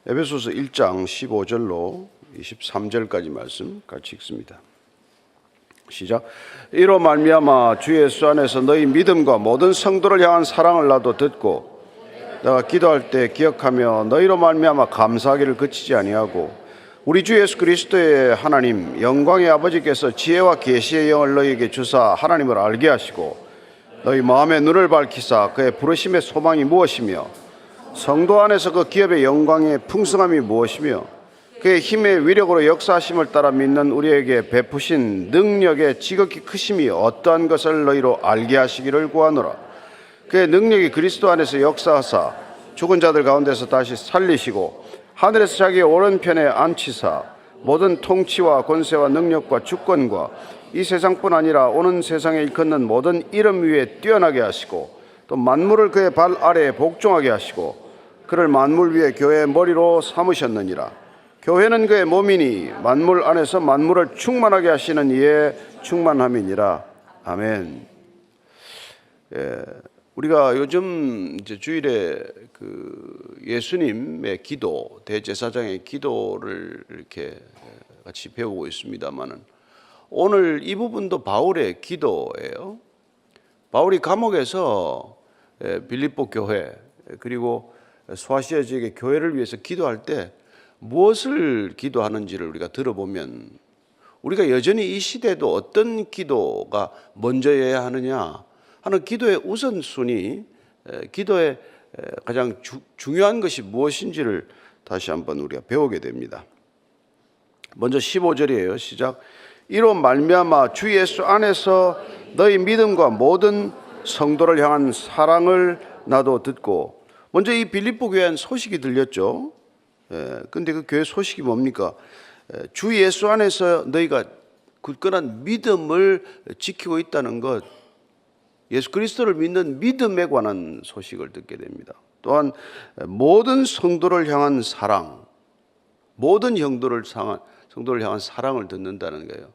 에베소서 1장 15절로 23절까지 말씀 같이 읽습니다. 시작. 이로 말미암아 주 예수 안에서 너희 믿음과 모든 성도를 향한 사랑을 나도 듣고 내가 기도할 때 기억하며 너희로 말미암아 감사하기를 그치지 아니하고 우리 주 예수 그리스도의 하나님 영광의 아버지께서 지혜와 계시의 영을 너희에게 주사 하나님을 알게 하시고 너희 마음의 눈을 밝히사 그의 부르심의 소망이 무엇이며 성도 안에서 그 기업의 영광의 풍성함이 무엇이며 그의 힘의 위력으로 역사하심을 따라 믿는 우리에게 베푸신 능력의 지극히 크심이 어떠한 것을 너희로 알게 하시기를 구하노라. 그의 능력이 그리스도 안에서 역사하사 죽은 자들 가운데서 다시 살리시고 하늘에서 자기의 오른편에 앉히사 모든 통치와 권세와 능력과 주권과 이 세상뿐 아니라 오는 세상에 일컫는 모든 이름 위에 뛰어나게 하시고 또 만물을 그의 발 아래에 복종하게 하시고 그를 만물 위에 교회의 머리로 삼으셨느니라. 교회는 그의 몸이니 만물 안에서 만물을 충만하게 하시는 이의 충만함이니라. 아멘. 우리가 요즘 이제 주일에 그 예수님의 기도, 대제사장의 기도를 이렇게 같이 배우고 있습니다만은 오늘 이 부분도 바울의 기도예요. 바울이 감옥에서 빌립보 교회 그리고 소아시아 지역의 교회를 위해서 기도할 때 무엇을 기도하는지를 우리가 들어보면 우리가 여전히 이 시대에도 어떤 기도가 먼저여야 하느냐 하는 기도의 우선순위, 기도의 가장 중요한 것이 무엇인지를 다시 한번 우리가 배우게 됩니다. 먼저 15절이에요. 시작. 이로 말미암아 주 예수 안에서 너희 믿음과 모든 성도를 향한 사랑을 나도 듣고, 먼저 이 빌립보 교회한 소식이 들렸죠. 근데 그 교회 소식이 뭡니까? 주 예수 안에서 너희가 굳건한 믿음을 지키고 있다는 것, 예수 그리스도를 믿는 믿음에 관한 소식을 듣게 됩니다. 또한 모든 성도를 향한 사랑, 모든 성도를 향한 사랑을 듣는다는 거예요.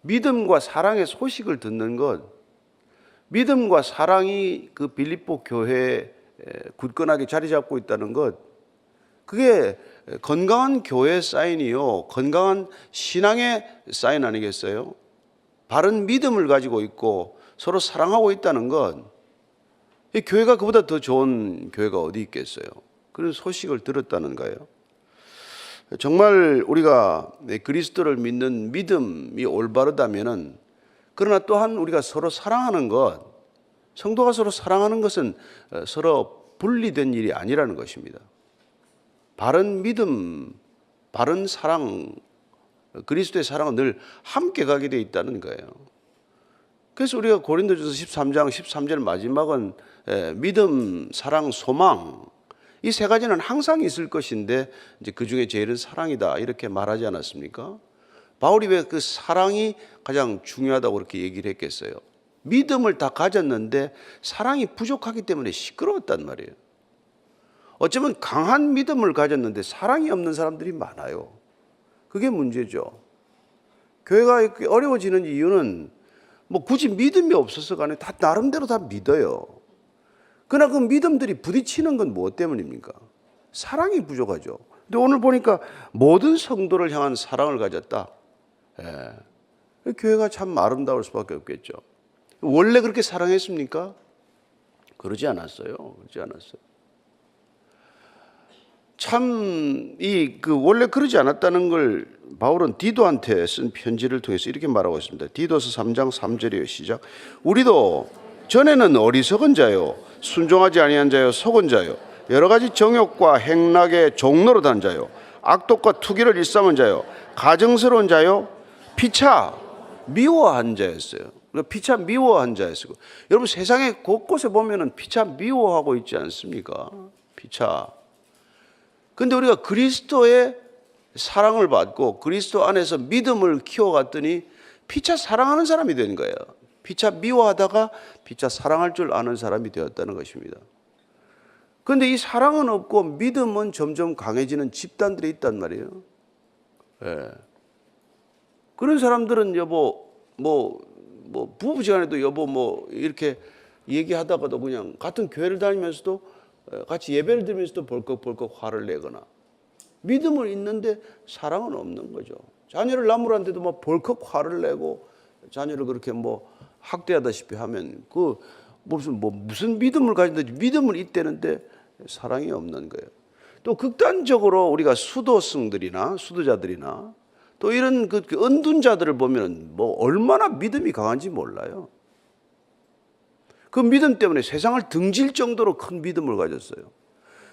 믿음과 사랑의 소식을 듣는 것, 믿음과 사랑이 그 빌립보 교회에 굳건하게 자리 잡고 있다는 것, 그게 건강한 교회의 사인이요, 건강한 신앙의 사인 아니겠어요? 바른 믿음을 가지고 있고 서로 사랑하고 있다는 것, 이 교회가 그보다 더 좋은 교회가 어디 있겠어요? 그런 소식을 들었다는 거예요. 정말 우리가 그리스도를 믿는 믿음이 올바르다면은, 그러나 또한 우리가 서로 사랑하는 것, 성도가 서로 사랑하는 것은 서로 분리된 일이 아니라는 것입니다. 바른 믿음, 바른 사랑, 그리스도의 사랑은 늘 함께 가게 되어 있다는 거예요. 그래서 우리가 고린도전서 13장 13절 마지막은 믿음, 사랑, 소망, 이 세 가지는 항상 있을 것인데 이제 그 중에 제일은 사랑이다 이렇게 말하지 않았습니까? 바울이 왜 그 사랑이 가장 중요하다고 그렇게 얘기를 했겠어요? 믿음을 다 가졌는데 사랑이 부족하기 때문에 시끄러웠단 말이에요. 어쩌면 강한 믿음을 가졌는데 사랑이 없는 사람들이 많아요. 그게 문제죠. 교회가 이렇게 어려워지는 이유는 뭐 굳이 믿음이 없어서가 아니라 다 나름대로 다 믿어요. 그러나 그 믿음들이 부딪히는 건 무엇 때문입니까? 사랑이 부족하죠. 근데 오늘 보니까 모든 성도를 향한 사랑을 가졌다. 교회가 참 아름다울 수밖에 없겠죠. 원래 그렇게 사랑했습니까? 그러지 않았어요. 그러지 않았어요. 참 원래 그러지 않았다는 걸 바울은 디도한테 쓴 편지를 통해서 이렇게 말하고 있습니다. 디도서 3장 3절이에요. 시작. 우리도 전에는 어리석은 자요, 순종하지 아니한 자요, 속은 자요, 여러 가지 정욕과 행락의 종로로 단 자요, 악독과 투기를 일삼은 자요, 가증스러운 자요, 피차 미워한 자였어요. 피차 미워한 자였어요. 여러분 세상에 곳곳에 보면은 피차 미워하고 있지 않습니까? 피차. 근데 우리가 그리스도의 사랑을 받고 그리스도 안에서 믿음을 키워갔더니 피차 사랑하는 사람이 된 거예요. 피차 미워하다가 피차 사랑할 줄 아는 사람이 되었다는 것입니다. 그런데 이 사랑은 없고 믿음은 점점 강해지는 집단들이 있단 말이에요. 그런 사람들은 부부지간에도 이렇게 얘기하다가도 그냥 같은 교회를 다니면서도 같이 예배를 드리면서도 벌컥벌컥 화를 내거나 믿음은 있는데 사랑은 없는 거죠. 자녀를 낳으라는데도 뭐 벌컥 화를 내고 자녀를 그렇게 뭐 학대하다시피 하면 그 무슨 믿음을 가진다지, 믿음은 있다는데 사랑이 없는 거예요. 또 극단적으로 우리가 수도승들이나 수도자들이나 또 이런 그 은둔자들을 보면 뭐 얼마나 믿음이 강한지 몰라요. 그 믿음 때문에 세상을 등질 정도로 큰 믿음을 가졌어요.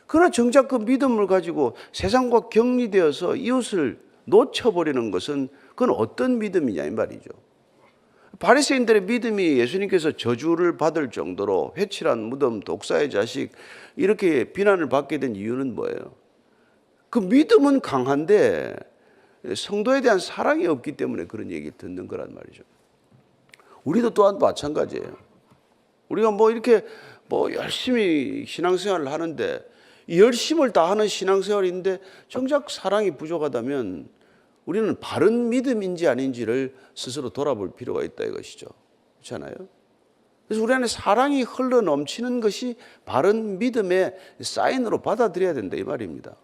그러나 정작 그 믿음을 가지고 세상과 격리되어서 이웃을 놓쳐버리는 것은 그건 어떤 믿음이냐 이 말이죠. 바리새인들의 믿음이 예수님께서 저주를 받을 정도로 회칠한 무덤, 독사의 자식 이렇게 비난을 받게 된 이유는 뭐예요? 그 믿음은 강한데 성도에 대한 사랑이 없기 때문에 그런 얘기 듣는 거란 말이죠. 우리도 또한 마찬가지예요. 우리가 뭐 이렇게 뭐 열심히 신앙생활을 하는데 이 열심을 다하는 신앙생활인데 정작 사랑이 부족하다면 우리는 바른 믿음인지 아닌지를 스스로 돌아볼 필요가 있다 이것이죠. 그렇잖아요? 그래서 우리 안에 사랑이 흘러 넘치는 것이 바른 믿음의 사인으로 받아들여야 된다 이 말입니다.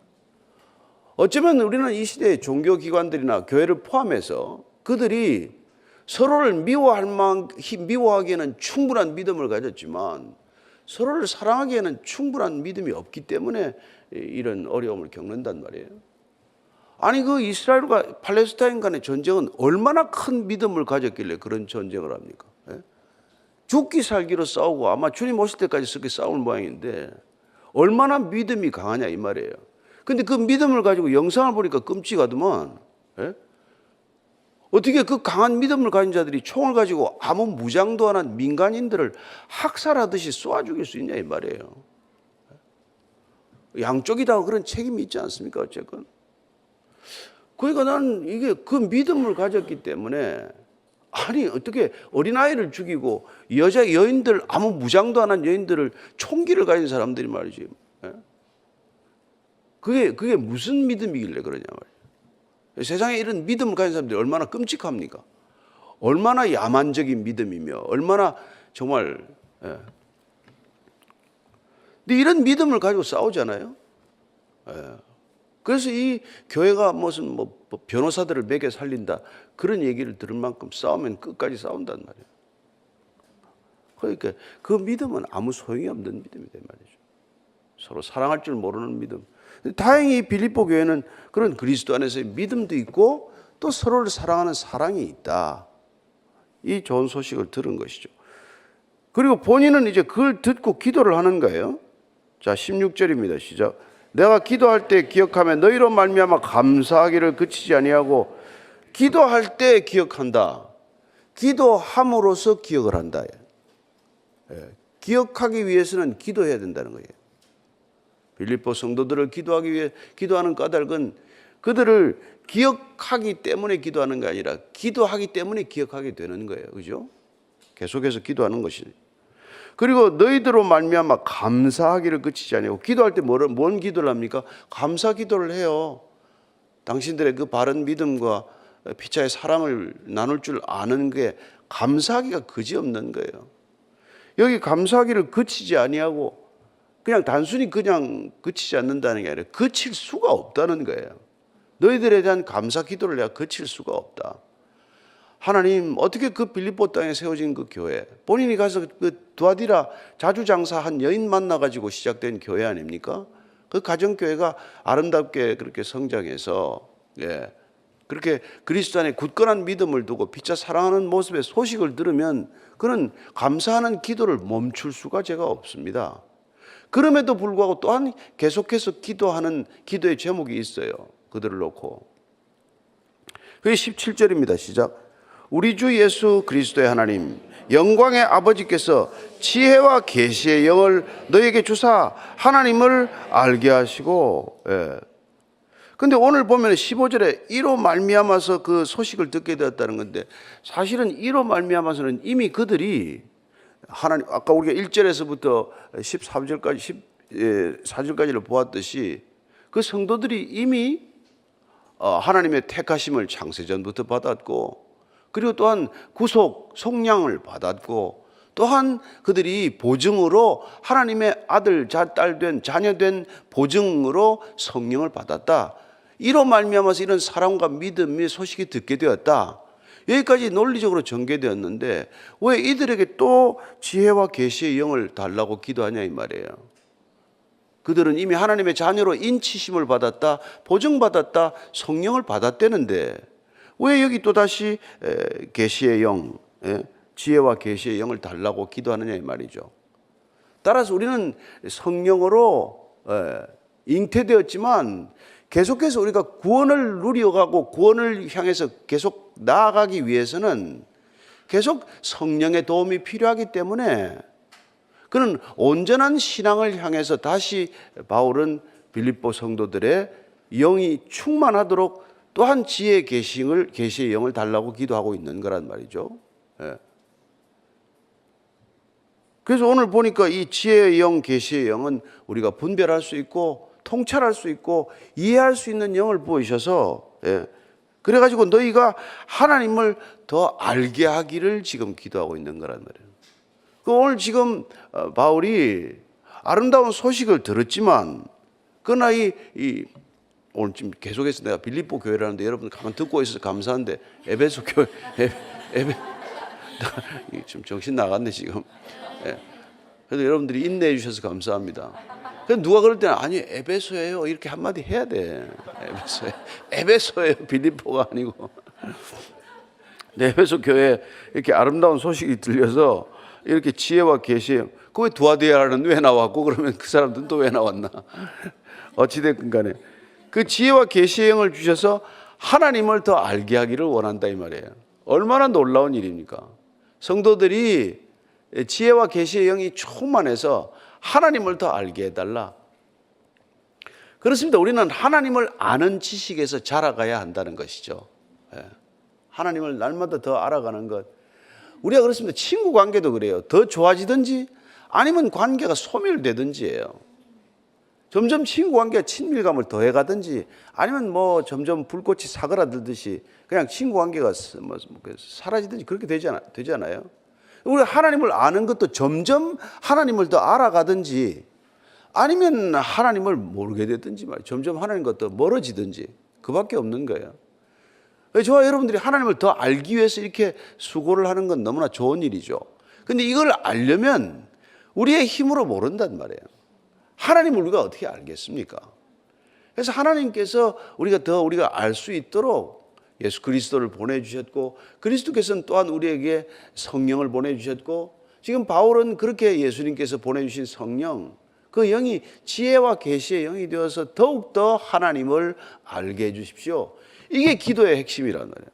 어쩌면 우리는 이 시대의 종교기관들이나 교회를 포함해서 그들이 서로를 미워하기에는 충분한 믿음을 가졌지만 서로를 사랑하기에는 충분한 믿음이 없기 때문에 이런 어려움을 겪는단 말이에요. 아니 그 이스라엘과 팔레스타인 간의 전쟁은 얼마나 큰 믿음을 가졌길래 그런 전쟁을 합니까? 죽기 살기로 싸우고 아마 주님 오실 때까지 그렇게 싸울 모양인데 얼마나 믿음이 강하냐 이 말이에요. 근데 그 믿음을 가지고 영상을 보니까 끔찍하더만. 어떻게 그 강한 믿음을 가진 자들이 총을 가지고 아무 무장도 안 한 민간인들을 학살하듯이 쏘아 죽일 수 있냐 이 말이에요. 양쪽이 다 그런 책임이 있지 않습니까? 어쨌건. 그러니까 나는 이게 그 믿음을 가졌기 때문에 아니 어떻게 어린아이를 죽이고 여인들 아무 무장도 안 한 여인들을 총기를 가진 사람들이 말이지. 그게 무슨 믿음이길래 그러냐 말이에요. 세상에 이런 믿음을 가진 사람들이 얼마나 끔찍합니까? 얼마나 야만적인 믿음이며 얼마나 정말 근데 이런 믿음을 가지고 싸우잖아요. 그래서 이 교회가 무슨 변호사들을 매겨 살린다 그런 얘기를 들을 만큼 싸우면 끝까지 싸운단 말이에요. 그러니까 그 믿음은 아무 소용이 없는 믿음이다 말이죠. 서로 사랑할 줄 모르는 믿음. 다행히 빌립보 교회는 그런 그리스도 안에서의 믿음도 있고 또 서로를 사랑하는 사랑이 있다. 이 좋은 소식을 들은 것이죠. 그리고 본인은 이제 그걸 듣고 기도를 하는 거예요. 자, 16절입니다. 시작. 내가 기도할 때 기억하며 너희로 말미암아 감사하기를 그치지 아니하고. 기도할 때 기억한다. 기도함으로써 기억을 한다. 기억하기 위해서는 기도해야 된다는 거예요. 빌립보 성도들을 기도하기 위해 기도하는 까닭은 그들을 기억하기 때문에 기도하는 게 아니라 기도하기 때문에 기억하게 되는 거예요. 그죠? 계속해서 기도하는 것이. 그리고 너희들로 말미암아 감사하기를 그치지 아니하고. 기도할 때 뭔 기도를 합니까? 감사 기도를 해요. 당신들의 그 바른 믿음과 피차의 사랑을 나눌 줄 아는 게 감사하기가 그지없는 거예요. 여기 감사하기를 그치지 아니하고 그냥 단순히 그냥 그치지 않는다는 게 아니라 그칠 수가 없다는 거예요. 너희들에 대한 감사 기도를 내가 그칠 수가 없다. 하나님 어떻게 그 빌립보 땅에 세워진 그 교회, 본인이 가서 그 두아디라 자주장사한 여인 만나가지고 시작된 교회 아닙니까? 그 가정교회가 아름답게 그렇게 성장해서 그렇게 그리스도 안에 굳건한 믿음을 두고 피차 사랑하는 모습의 소식을 들으면 그는 감사하는 기도를 멈출 수가 제가 없습니다. 그럼에도 불구하고 또한 계속해서 기도하는 기도의 제목이 있어요. 그들을 놓고. 그게 17절입니다. 시작. 우리 주 예수 그리스도의 하나님 영광의 아버지께서 지혜와 계시의 영을 너에게 주사 하나님을 알게 하시고. 근데 오늘 보면 15절에 이로 말미암아서 그 소식을 듣게 되었다는 건데 사실은 이로 말미암아서는 이미 그들이 하나님, 아까 우리가 1절에서부터 14절까지 14절까지를 보았듯이 그 성도들이 이미 하나님의 택하심을 창세전부터 받았고 그리고 또한 구속 속량을 받았고 또한 그들이 보증으로 하나님의 아들 딸 된 자녀 된 보증으로 성령을 받았다. 이로 말미암아서 이런 사랑과 믿음의 소식이 듣게 되었다. 여기까지 논리적으로 전개되었는데 왜 이들에게 또 지혜와 계시의 영을 달라고 기도하냐 이 말이에요. 그들은 이미 하나님의 자녀로 인치심을 받았다, 보증받았다, 성령을 받았다는데 왜 여기 또다시 계시의 영, 지혜와 계시의 영을 달라고 기도하느냐 이 말이죠. 따라서 우리는 성령으로 잉태되었지만 계속해서 우리가 구원을 누려가고 구원을 향해서 계속 나아가기 위해서는 계속 성령의 도움이 필요하기 때문에 그는 온전한 신앙을 향해서 다시 바울은 빌립보 성도들의 영이 충만하도록 또한 지혜의 계시의 영을 달라고 기도하고 있는 거란 말이죠. 그래서 오늘 보니까 이 지혜의 영, 계시의 영은 우리가 분별할 수 있고 통찰할 수 있고 이해할 수 있는 영을 보이셔서 그래가지고 너희가 하나님을 더 알게 하기를 지금 기도하고 있는 거란 말이에요. 오늘 지금 바울이 아름다운 소식을 들었지만 그러나 오늘 지금 계속해서 내가 빌립보 교회라는데 여러분 가만 듣고 있어서 감사한데 에베소 교회 지금 정신 나갔네 지금. 그래서 여러분들이 인내해 주셔서 감사합니다. 그래서 누가 그럴 때는 아니 에베소예요 이렇게 한마디 해야 돼. 에베소예요 빌립보가 아니고. 에베소 교회에 이렇게 아름다운 소식이 들려서 이렇게 지혜와 계시의 그 왜 두아디아라는 왜 나왔고 그러면 그 사람들은 또 왜 나왔나. 어찌됐든 간에 그 지혜와 계시의 영을 주셔서 하나님을 더 알게 하기를 원한다 이 말이에요. 얼마나 놀라운 일입니까? 성도들이 지혜와 계시의 영이 충만해서 하나님을 더 알게 해달라. 그렇습니다. 우리는 하나님을 아는 지식에서 자라가야 한다는 것이죠. 하나님을 날마다 더 알아가는 것. 우리가 그렇습니다. 친구 관계도 그래요. 더 좋아지든지 아니면 관계가 소멸되든지예요. 점점 친구 관계가 친밀감을 더해가든지 아니면 뭐 점점 불꽃이 사그라들듯이 그냥 친구 관계가 사라지든지 그렇게 되잖아요. 우리가 하나님을 아는 것도 점점 하나님을 더 알아가든지 아니면 하나님을 모르게 되든지 말이에요. 점점 하나님과 더 멀어지든지 그밖에 없는 거예요. 저와 여러분들이 하나님을 더 알기 위해서 이렇게 수고를 하는 건 너무나 좋은 일이죠. 그런데 이걸 알려면 우리의 힘으로 모른단 말이에요. 하나님을 우리가 어떻게 알겠습니까? 그래서 하나님께서 우리가 알 수 있도록 예수 그리스도를 보내주셨고 그리스도께서는 또한 우리에게 성령을 보내주셨고 지금 바울은 그렇게 예수님께서 보내주신 성령 그 영이 지혜와 계시의 영이 되어서 더욱더 하나님을 알게 해주십시오. 이게 기도의 핵심이란 말이에요.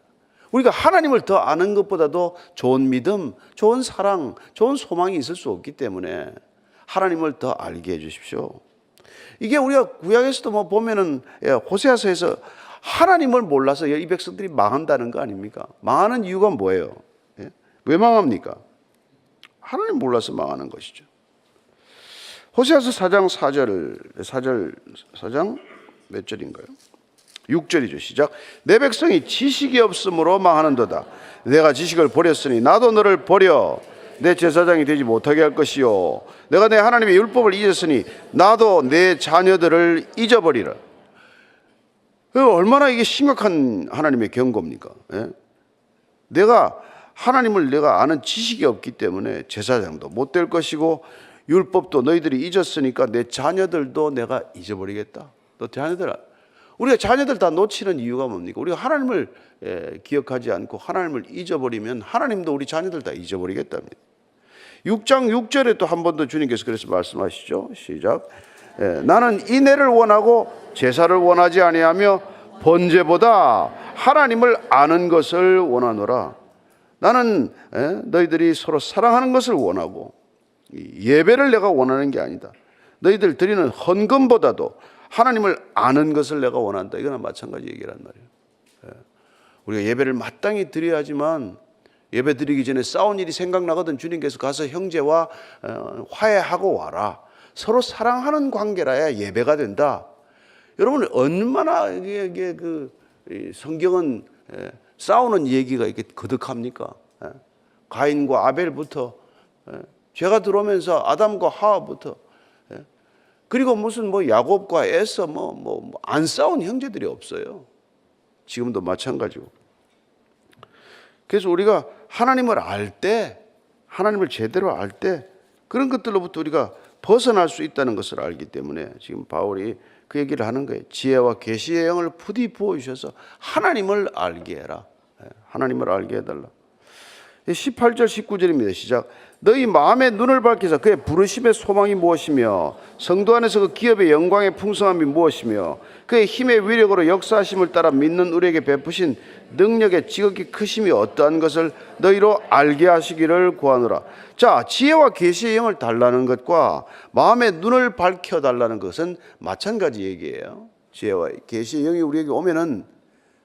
우리가 하나님을 더 아는 것보다도 좋은 믿음, 좋은 사랑, 좋은 소망이 있을 수 없기 때문에 하나님을 더 알게 해주십시오. 이게 우리가 구약에서도 보면은 호세아서에서 하나님을 몰라서 이 백성들이 망한다는 거 아닙니까? 망하는 이유가 뭐예요? 왜 망합니까? 하나님 몰라서 망하는 것이죠. 호세아서 4장 4장 몇 절인가요? 6절이죠. 시작. 내 백성이 지식이 없으므로 망하는도다. 내가 지식을 버렸으니 나도 너를 버려 내 제사장이 되지 못하게 할 것이요 내가 내 하나님의 율법을 잊었으니 나도 내 자녀들을 잊어버리라. 얼마나 이게 심각한 하나님의 경고입니까? 내가 하나님을 내가 아는 지식이 없기 때문에 제사장도 못 될 것이고 율법도 너희들이 잊었으니까 내 자녀들도 내가 잊어버리겠다. 너 자녀들 우리가 자녀들 다 놓치는 이유가 뭡니까? 우리가 하나님을 기억하지 않고 하나님을 잊어버리면 하나님도 우리 자녀들 다 잊어버리겠답니다. 6장 6절에 또 한 번 더 주님께서 그래서 말씀하시죠. 시작. 나는 인애를 원하고 제사를 원하지 아니하며 번제보다 하나님을 아는 것을 원하노라. 나는 너희들이 서로 사랑하는 것을 원하고 예배를 내가 원하는 게 아니다. 너희들 드리는 헌금보다도 하나님을 아는 것을 내가 원한다. 이거나 마찬가지 얘기란 말이에요. 우리가 예배를 마땅히 드려야지만 예배 드리기 전에 싸운 일이 생각나거든 주님께서 가서 형제와 화해하고 와라. 서로 사랑하는 관계라야 예배가 된다. 여러분 얼마나 이게 성경은 싸우는 얘기가 이렇게 거듭합니까? 가인과 아벨부터 죄가 들어오면서 아담과 하와부터 그리고 무슨 뭐 야곱과 에서 안 싸운 형제들이 없어요. 지금도 마찬가지고. 그래서 우리가 하나님을 알 때, 하나님을 제대로 알 때 그런 것들로부터 우리가 벗어날 수 있다는 것을 알기 때문에 지금 바울이 그 얘기를 하는 거예요. 지혜와 계시의 영을 부디 부어주셔서 하나님을 알게 해라. 하나님을 알게 해달라. 18절 19절입니다. 시작. 너희 마음의 눈을 밝혀서 그의 부르심의 소망이 무엇이며 성도 안에서 그 기업의 영광의 풍성함이 무엇이며 그의 힘의 위력으로 역사하심을 따라 믿는 우리에게 베푸신 능력의 지극히 크심이 어떠한 것을 너희로 알게 하시기를 구하노라. 자, 지혜와 계시의 영을 달라는 것과 마음의 눈을 밝혀달라는 것은 마찬가지 얘기예요. 지혜와 계시의 영이 우리에게 오면은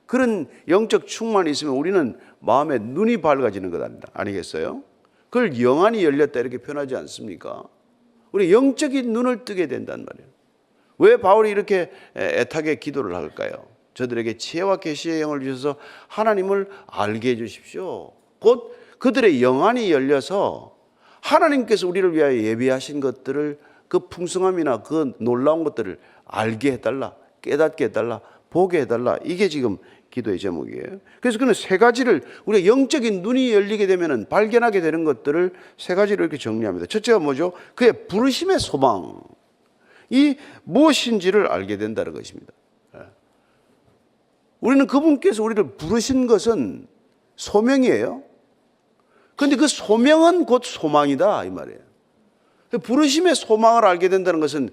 그런 영적 충만이 있으면 우리는 마음의 눈이 밝아지는 것 아니겠어요? 그걸 영안이 열렸다 이렇게 표현하지 않습니까? 우리 영적인 눈을 뜨게 된단 말이에요. 왜 바울이 이렇게 애타게 기도를 할까요? 저들에게 지혜와 계시의 영을 주셔서 하나님을 알게 해 주십시오. 곧 그들의 영안이 열려서 하나님께서 우리를 위하여 예비하신 것들을 그 풍성함이나 그 놀라운 것들을 알게 해달라, 깨닫게 해달라, 보게 해달라. 이게 지금 기도의 제목이에요. 그래서 그는 세 가지를 우리가 영적인 눈이 열리게 되면 발견하게 되는 것들을 세 가지로 이렇게 정리합니다. 첫째가 뭐죠? 그의 부르심의 소망. 이 무엇인지를 알게 된다는 것입니다. 우리는 그분께서 우리를 부르신 것은 소명이에요. 그런데 그 소명은 곧 소망이다 이 말이에요. 부르심의 소망을 알게 된다는 것은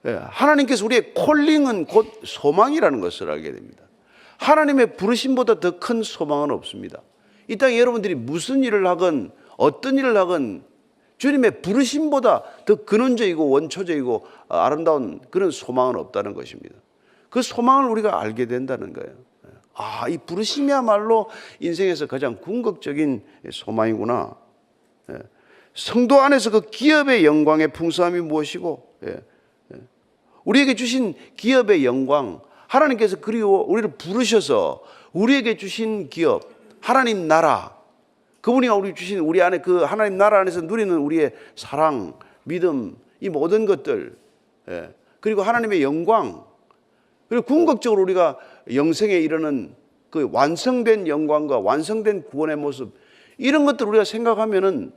하나님께서 우리의 콜링은 곧 소망이라는 것을 알게 됩니다. 하나님의 부르심보다 더 큰 소망은 없습니다. 이 땅에 여러분들이 무슨 일을 하건 어떤 일을 하건 주님의 부르심보다 더 근원적이고 원초적이고 아름다운 그런 소망은 없다는 것입니다. 그 소망을 우리가 알게 된다는 거예요. 아, 이 부르심이야말로 인생에서 가장 궁극적인 소망이구나. 성도 안에서 그 기업의 영광의 풍성함이 무엇이고 우리에게 주신 기업의 영광, 하나님께서 그리고 우리를 부르셔서 우리에게 주신 기업, 하나님 나라, 그분이 우리 주신 우리 안에 그 하나님 나라 안에서 누리는 우리의 사랑, 믿음, 이 모든 것들, 그리고 하나님의 영광, 그리고 궁극적으로 우리가 영생에 이르는 그 완성된 영광과 완성된 구원의 모습, 이런 것들을 우리가 생각하면은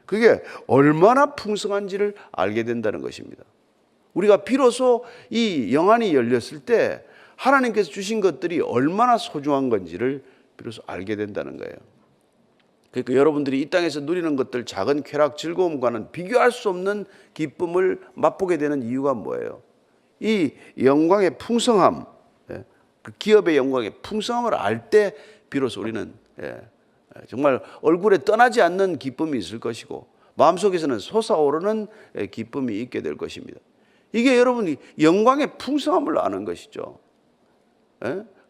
그게 얼마나 풍성한지를 알게 된다는 것입니다. 우리가 비로소 이 영안이 열렸을 때 하나님께서 주신 것들이 얼마나 소중한 건지를 비로소 알게 된다는 거예요. 그러니까 여러분들이 이 땅에서 누리는 것들, 작은 쾌락, 즐거움과는 비교할 수 없는 기쁨을 맛보게 되는 이유가 뭐예요? 이 영광의 풍성함, 그 기업의 영광의 풍성함을 알 때 비로소 우리는 정말 얼굴에 떠나지 않는 기쁨이 있을 것이고 마음속에서는 솟아오르는 기쁨이 있게 될 것입니다. 이게 여러분이 영광의 풍성함을 아는 것이죠.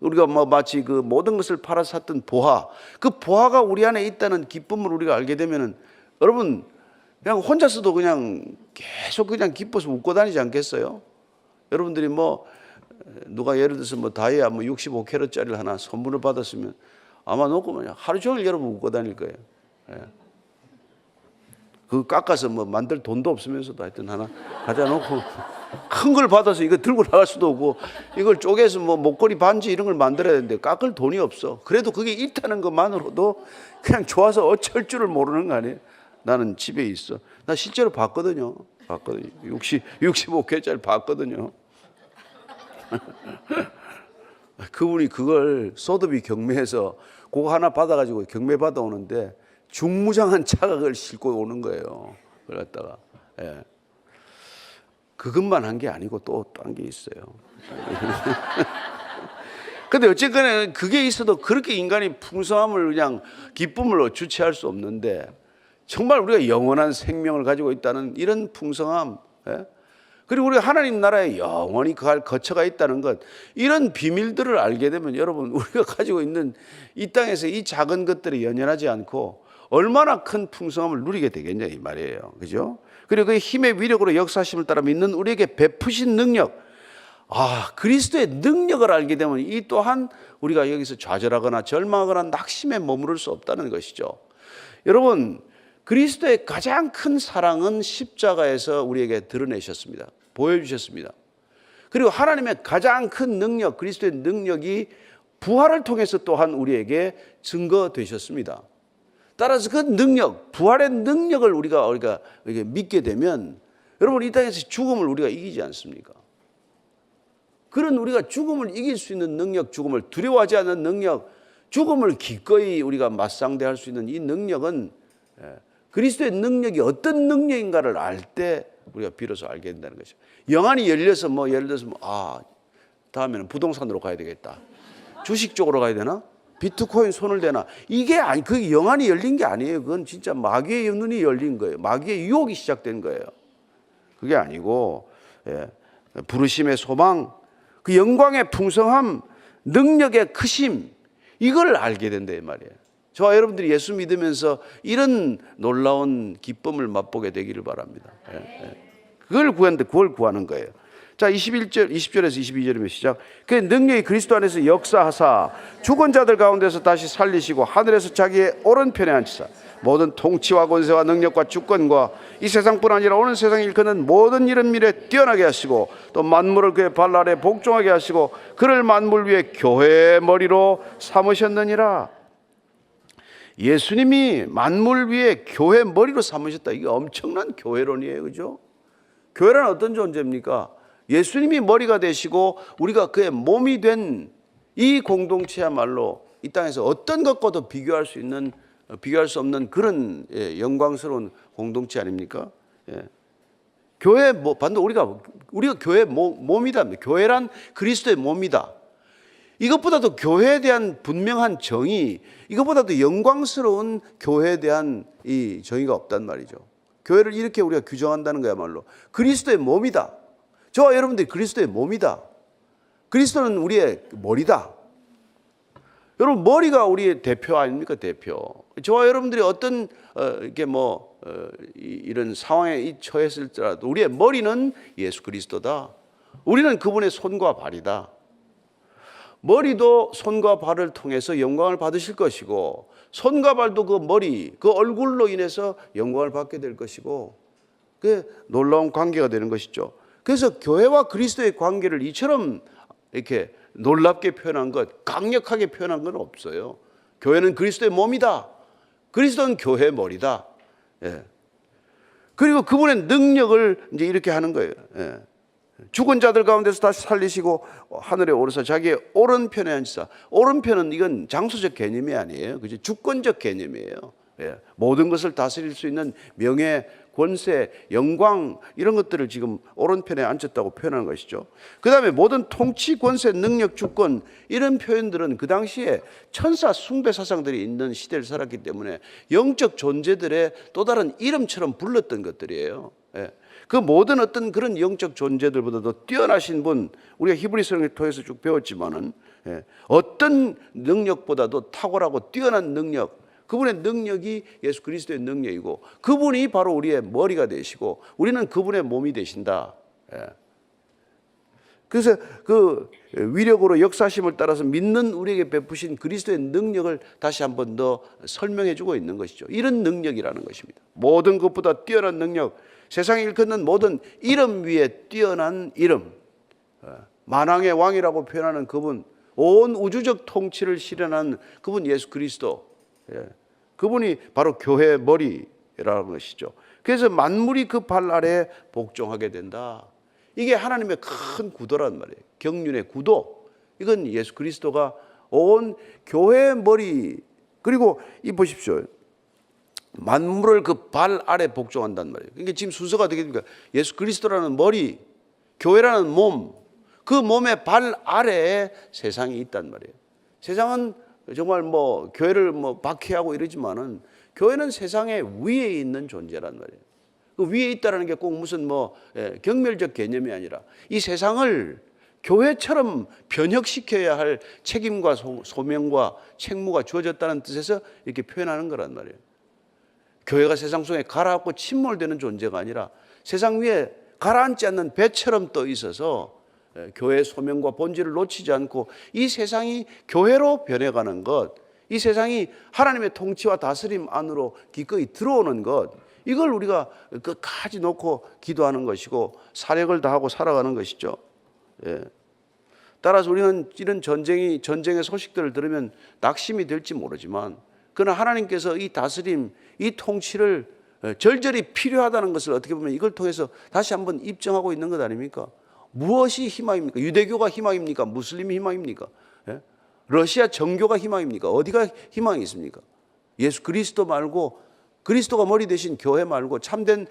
우리가 마치 그 모든 것을 팔아 샀던 보화, 그 보화가 우리 안에 있다는 기쁨을 우리가 알게 되면은 여러분 그냥 혼자서도 그냥 계속 그냥 기뻐서 웃고 다니지 않겠어요? 여러분들이 누가 예를 들어서 다이아 65캐럿짜리를 하나 선물을 받았으면 아마 놓고 하루 종일 여러분 웃고 다닐 거예요. 그 깎아서 만들 돈도 없으면서도 하여튼 하나 가져다 놓고 큰 걸 받아서 이거 들고 나갈 수도 없고 이걸 쪼개서 목걸이 반지 이런 걸 만들어야 되는데 깎을 돈이 없어. 그래도 그게 있다는 것만으로도 그냥 좋아서 어쩔 줄을 모르는 거 아니에요. 나는 집에 있어. 나 실제로 봤거든요. 65개짜리 봤거든요. 그분이 그걸 소도비 경매에서 그거 하나 받아가지고 경매 받아오는데 중무장한 차각을 싣고 오는 거예요. 그걸 갖다가 그것만 한 게 아니고 또 딴 게 있어요. 근데 어쨌거나 그게 있어도 그렇게 인간이 풍성함을 그냥 기쁨을 주체할 수 없는데 정말 우리가 영원한 생명을 가지고 있다는 이런 풍성함, 그리고 우리가 하나님 나라에 영원히 거처가 있다는 것, 이런 비밀들을 알게 되면 여러분 우리가 가지고 있는 이 땅에서 이 작은 것들이 연연하지 않고 얼마나 큰 풍성함을 누리게 되겠냐 이 말이에요. 그죠? 그리고 그 힘의 위력으로 역사심을 따라 믿는 우리에게 베푸신 능력, 그리스도의 능력을 알게 되면 이 또한 우리가 여기서 좌절하거나 절망하거나 낙심에 머무를 수 없다는 것이죠. 여러분, 그리스도의 가장 큰 사랑은 십자가에서 우리에게 드러내셨습니다. 보여주셨습니다. 그리고 하나님의 가장 큰 능력, 그리스도의 능력이 부활을 통해서 또한 우리에게 증거되셨습니다. 따라서 그 능력, 부활의 능력을 우리가 믿게 되면 여러분 이 땅에서 죽음을 우리가 이기지 않습니까? 그런 우리가 죽음을 이길 수 있는 능력, 죽음을 두려워하지 않는 능력, 죽음을 기꺼이 우리가 맞상대할 수 있는 이 능력은 그리스도의 능력이 어떤 능력인가를 알 때 우리가 비로소 알게 된다는 것이죠. 영안이 열려서 예를 들어서 다음에는 부동산으로 가야 되겠다. 주식 쪽으로 가야 되나? 비트코인 손을 대나? 이게 아니, 그 영안이 열린 게 아니에요. 그건 진짜 마귀의 눈이 열린 거예요. 마귀의 유혹이 시작된 거예요. 그게 아니고 부르심의 소망, 그 영광의 풍성함, 능력의 크심, 이걸 알게 된다 이 말이에요. 저와 여러분들이 예수 믿으면서 이런 놀라운 기쁨을 맛보게 되기를 바랍니다. 그걸 구하는 거예요. 자, 20절에서 22절이면 시작. 그 능력이 그리스도 안에서 역사하사 죽은 자들 가운데서 다시 살리시고 하늘에서 자기의 오른편에 앉히사 모든 통치와 권세와 능력과 주권과 이 세상뿐 아니라 오는 세상에 일컫는 모든 이름 미래 뛰어나게 하시고 또 만물을 그의 발 아래 복종하게 하시고 그를 만물 위에 교회의 머리로 삼으셨느니라. 예수님이 만물 위에 교회 머리로 삼으셨다. 이게 엄청난 교회론이에요. 그죠? 교회란 어떤 존재입니까? 예수님이 머리가 되시고 우리가 그의 몸이 된 이 공동체야말로 이 땅에서 어떤 것과도 비교할 수 없는 그런 영광스러운 공동체 아닙니까? 교회 반도 우리가 교회 몸이다. 교회란 그리스도의 몸이다. 이것보다도 교회에 대한 분명한 정의, 이것보다도 영광스러운 교회에 대한 이 정의가 없단 말이죠. 교회를 이렇게 우리가 규정한다는 거야말로 그리스도의 몸이다. 저와 여러분들이 그리스도의 몸이다. 그리스도는 우리의 머리다. 여러분 머리가 우리의 대표 아닙니까? 대표. 저와 여러분들이 어떤 이런 상황에 처했을지라도 우리의 머리는 예수 그리스도다. 우리는 그분의 손과 발이다. 머리도 손과 발을 통해서 영광을 받으실 것이고 손과 발도 그 머리, 그 얼굴로 인해서 영광을 받게 될 것이고 그 놀라운 관계가 되는 것이죠. 그래서 교회와 그리스도의 관계를 이처럼 이렇게 놀랍게 표현한 것, 강력하게 표현한 건 없어요. 교회는 그리스도의 몸이다. 그리스도는 교회의 머리다. 그리고 그분의 능력을 이제 이렇게 하는 거예요. 죽은 자들 가운데서 다시 살리시고 하늘에 오르사 자기의 오른편에 앉히사. 오른편은 이건 장소적 개념이 아니에요. 그죠? 주권적 개념이에요. 모든 것을 다스릴 수 있는 명예, 권세, 영광 이런 것들을 지금 오른편에 앉혔다고 표현하는 것이죠. 그 다음에 모든 통치, 권세, 능력, 주권 이런 표현들은 그 당시에 천사 숭배 사상들이 있는 시대를 살았기 때문에 영적 존재들의 또 다른 이름처럼 불렀던 것들이에요. 그 모든 어떤 그런 영적 존재들보다도 뛰어나신 분, 우리가 히브리서를 통해서 쭉 배웠지만은 어떤 능력보다도 탁월하고 뛰어난 능력, 그분의 능력이 예수 그리스도의 능력이고 그분이 바로 우리의 머리가 되시고 우리는 그분의 몸이 되신다. 그래서 그 위력으로 역사심을 따라서 믿는 우리에게 베푸신 그리스도의 능력을 다시 한 번 더 설명해 주고 있는 것이죠. 이런 능력이라는 것입니다. 모든 것보다 뛰어난 능력, 세상에 일컫는 모든 이름 위에 뛰어난 이름, 만왕의 왕이라고 표현하는 그분, 온 우주적 통치를 실현한 그분 예수 그리스도, 그분이 바로 교회의 머리라는 것이죠. 그래서 만물이 그 발 아래에 복종하게 된다. 이게 하나님의 큰 구도란 말이에요. 경륜의 구도. 이건 예수 그리스도가 온 교회의 머리. 그리고 이 보십시오. 만물을 그 발 아래 복종한단 말이에요. 그러니까 지금 순서가 어떻게 됩니까? 예수 그리스도라는 머리, 교회라는 몸, 그 몸의 발 아래에 세상이 있단 말이에요. 세상은 정말 교회를 박해하고 이러지만은 교회는 세상의 위에 있는 존재란 말이에요. 그 위에 있다라는 게 꼭 무슨 경멸적 개념이 아니라 이 세상을 교회처럼 변혁시켜야 할 책임과 소명과 책무가 주어졌다는 뜻에서 이렇게 표현하는 거란 말이에요. 교회가 세상 속에 가라앉고 침몰되는 존재가 아니라 세상 위에 가라앉지 않는 배처럼 떠 있어서 교회의 소명과 본질을 놓치지 않고 이 세상이 교회로 변해가는 것, 이 세상이 하나님의 통치와 다스림 안으로 기꺼이 들어오는 것, 이걸 우리가 끝까지 놓고 기도하는 것이고 사력을 다하고 살아가는 것이죠. 예. 따라서 우리는 이런 전쟁의 소식들을 들으면 낙심이 될지 모르지만, 그러나 하나님께서 이 다스림, 이 통치를 절절히 필요하다는 것을 어떻게 보면 이걸 통해서 다시 한번 입증하고 있는 것 아닙니까? 무엇이 희망입니까? 유대교가 희망입니까? 무슬림이 희망입니까? 예? 러시아 정교가 희망입니까? 어디가 희망이 있습니까? 예수 그리스도 말고, 그리스도가 머리 대신 교회 말고 참된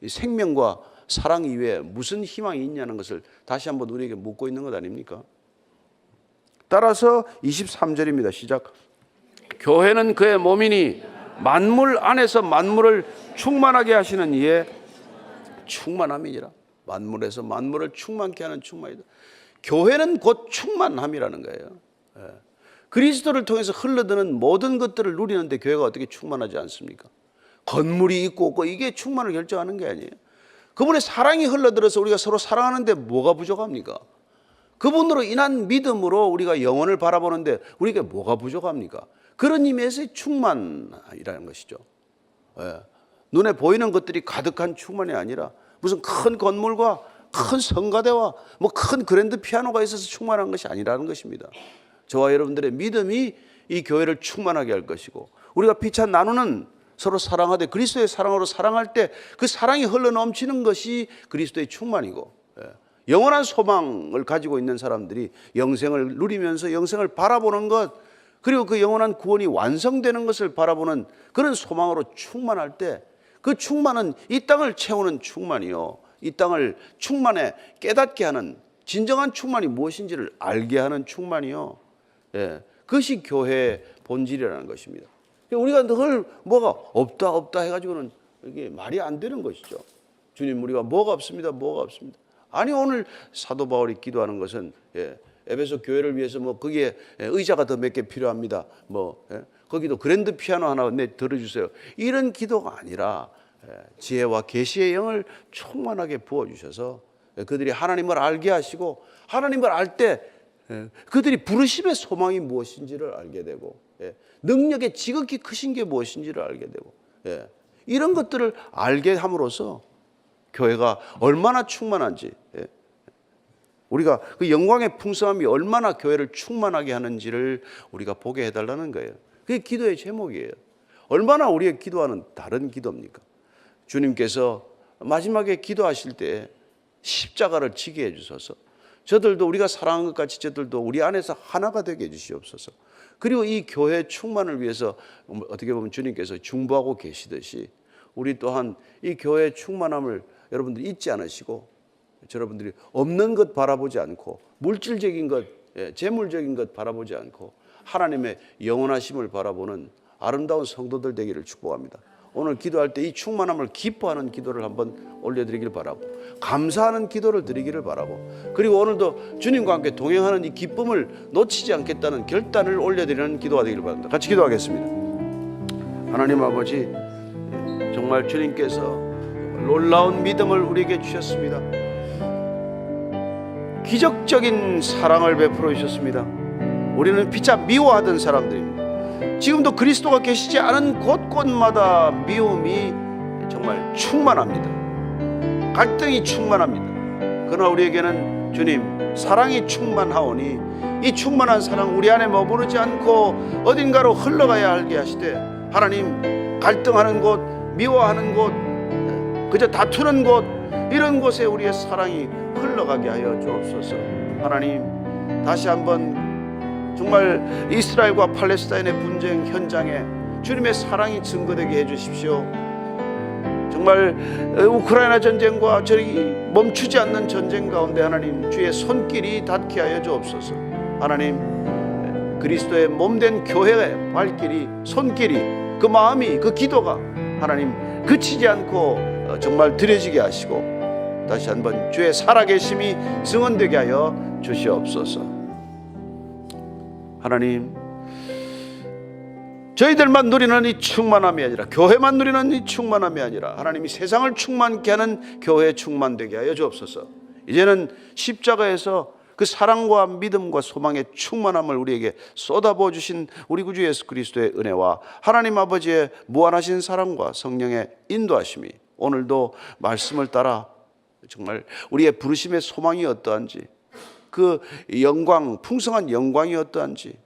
생명과 사랑 이외에 무슨 희망이 있냐는 것을 다시 한번 우리에게 묻고 있는 것 아닙니까? 따라서 23절입니다. 시작. 교회는 그의 몸이니 만물 안에서 만물을 충만하게 하시는 이의 충만함이니라. 만물에서 만물을 충만케 하는 충만이다. 교회는 곧 충만함이라는 거예요. 그리스도를 통해서 흘러드는 모든 것들을 누리는데 교회가 어떻게 충만하지 않습니까? 건물이 있고 없고 이게 충만을 결정하는 게 아니에요. 그분의 사랑이 흘러들어서 우리가 서로 사랑하는데 뭐가 부족합니까? 그분으로 인한 믿음으로 우리가 영혼을 바라보는데 우리에게 뭐가 부족합니까? 그런 의미에서의 충만이라는 것이죠. 눈에 보이는 것들이 가득한 충만이 아니라 무슨 큰 건물과 큰 성가대와 뭐 큰 그랜드 피아노가 있어서 충만한 것이 아니라는 것입니다. 저와 여러분들의 믿음이 이 교회를 충만하게 할 것이고, 우리가 피차 나누는 서로 사랑하되 그리스도의 사랑으로 사랑할 때 그 사랑이 흘러넘치는 것이 그리스도의 충만이고, 영원한 소망을 가지고 있는 사람들이 영생을 누리면서 영생을 바라보는 것, 그리고 그 영원한 구원이 완성되는 것을 바라보는 그런 소망으로 충만할 때, 그 충만은 이 땅을 채우는 충만이요, 이 땅을 충만에 깨닫게 하는, 진정한 충만이 무엇인지를 알게 하는 충만이요, 그것이 교회의 본질이라는 것입니다. 우리가 늘 뭐가 없다 해가지고는 이게 말이 안 되는 것이죠. 주님, 우리가 뭐가 없습니다. 아니, 오늘 사도 바울이 기도하는 것은 에베소 교회를 위해서 뭐 거기에 의자가 더 몇 개 필요합니다. 거기도 그랜드 피아노 하나 들어주세요. 이런 기도가 아니라 지혜와 계시의 영을 충만하게 부어주셔서 그들이 하나님을 알게 하시고, 하나님을 알 때 그들이 부르심의 소망이 무엇인지를 알게 되고, 능력의 지극히 크신 게 무엇인지를 알게 되고, 이런 것들을 알게 함으로써 교회가 얼마나 충만한지, 우리가 그 영광의 풍성함이 얼마나 교회를 충만하게 하는지를 우리가 보게 해달라는 거예요. 그게 기도의 제목이에요. 얼마나 우리의 기도와는 다른 기도입니까? 주님께서 마지막에 기도하실 때 십자가를 지게 해주셔서, 저들도 우리가 사랑한 것 같이 저들도 우리 안에서 하나가 되게 해주시옵소서. 그리고 이 교회 충만을 위해서 어떻게 보면 주님께서 중보하고 계시듯이 우리 또한 이 교회의 충만함을 여러분들이 잊지 않으시고, 여러분들이 없는 것 바라보지 않고, 물질적인 것, 재물적인 것 바라보지 않고 하나님의 영원하심을 바라보는 아름다운 성도들 되기를 축복합니다. 오늘 기도할 때 이 충만함을 기뻐하는 기도를 한번 올려드리기를 바라고, 감사하는 기도를 드리기를 바라고, 그리고 오늘도 주님과 함께 동행하는 이 기쁨을 놓치지 않겠다는 결단을 올려드리는 기도가 되기를 바랍니다. 같이 기도하겠습니다. 하나님 아버지, 정말 주님께서 놀라운 믿음을 우리에게 주셨습니다. 기적적인 사랑을 베풀어 주셨습니다. 우리는 피차 미워하던 사람들입니다. 지금도 그리스도가 계시지 않은 곳곳마다 미움이 정말 충만합니다. 갈등이 충만합니다. 그러나 우리에게는 주님 사랑이 충만하오니 이 충만한 사랑 우리 안에 머무르지 않고 어딘가로 흘러가야 하게 하시되, 하나님 갈등하는 곳, 미워하는 곳, 그저 다투는 곳, 이런 곳에 우리의 사랑이 흘러가게 하여 주옵소서. 하나님, 다시 한번 정말 이스라엘과 팔레스타인의 분쟁 현장에 주님의 사랑이 증거되게 해주십시오. 정말 우크라이나 전쟁과 저희 멈추지 않는 전쟁 가운데 하나님 주의 손길이 닿게 하여 주옵소서. 하나님, 그리스도의 몸된 교회의 발길이, 손길이, 그 마음이, 그 기도가 하나님 그치지 않고 정말 드려지게 하시고, 다시 한번 주의 살아계심이 증언되게 하여 주시옵소서. 하나님, 저희들만 누리는 이 충만함이 아니라, 교회만 누리는 이 충만함이 아니라 하나님이 세상을 충만케 하는 교회에 충만되게 하여 주옵소서. 이제는 십자가에서 그 사랑과 믿음과 소망의 충만함을 우리에게 쏟아부어 주신 우리 구주 예수 그리스도의 은혜와 하나님 아버지의 무한하신 사랑과 성령의 인도하심이 오늘도 말씀을 따라 정말 우리의 부르심의 소망이 어떠한지, 그 영광, 풍성한 영광이 어떠한지,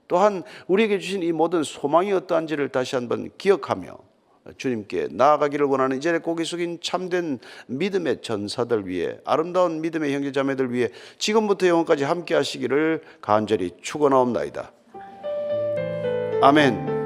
또한 우리에게 주신 이 모든 소망이 어떠한지를 다시 한번 기억하며 주님께 나아가기를 원하는 이전에 고개 숙인 참된 믿음의 전사들 위해, 아름다운 믿음의 형제자매들 위해 지금부터 영원까지 함께 하시기를 간절히 축원하옵나이다. 아멘.